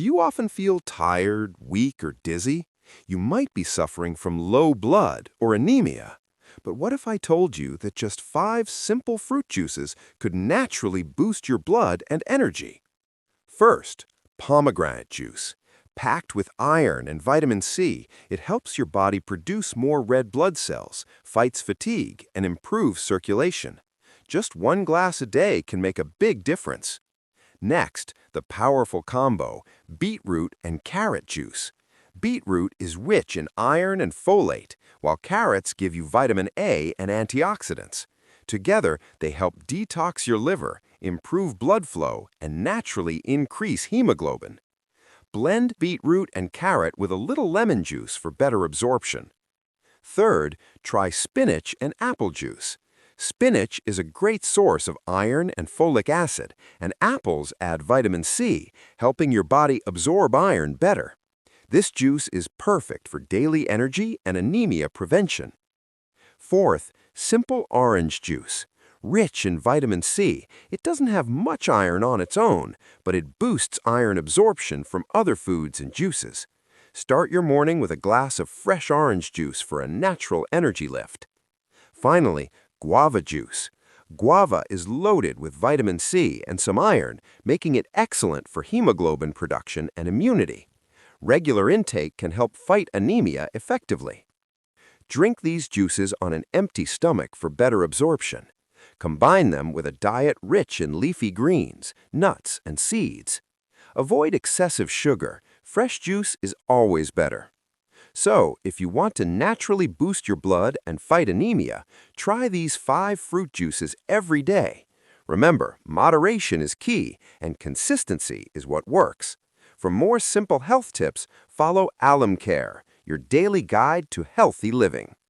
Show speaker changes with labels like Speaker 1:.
Speaker 1: Do you often feel tired, weak, or dizzy? You might be suffering from low blood or anemia. But what if I told you that just 5 simple fruit juices could naturally boost your blood and energy? First, pomegranate juice. Packed with iron and vitamin C, it helps your body produce more red blood cells, fights fatigue, and improves circulation. Just 1 glass a day can make a big difference. Next, the powerful combo, beetroot and carrot juice. Beetroot is rich in iron and folate, while carrots give you vitamin A and antioxidants. Together, they help detox your liver, improve blood flow, and naturally increase hemoglobin. Blend beetroot and carrot with a little lemon juice for better absorption. Third, try spinach and apple juice. Spinach is a great source of iron and folic acid, and apples add vitamin C, helping your body absorb iron better. This juice is perfect for daily energy and anemia prevention. Fourth, simple orange juice. Rich in vitamin C, it doesn't have much iron on its own, but it boosts iron absorption from other foods and juices. Start your morning with a glass of fresh orange juice for a natural energy lift. Finally, guava juice. Guava is loaded with vitamin C and some iron, making it excellent for hemoglobin production and immunity. Regular intake can help fight anemia effectively. Drink these juices on an empty stomach for better absorption. Combine them with a diet rich in leafy greens, nuts, and seeds. Avoid excessive sugar. Fresh juice is always better. So, if you want to naturally boost your blood and fight anemia, try these 5 fruit juices every day. Remember, moderation is key, and consistency is what works. For more simple health tips, follow Animcare, your daily guide to healthy living.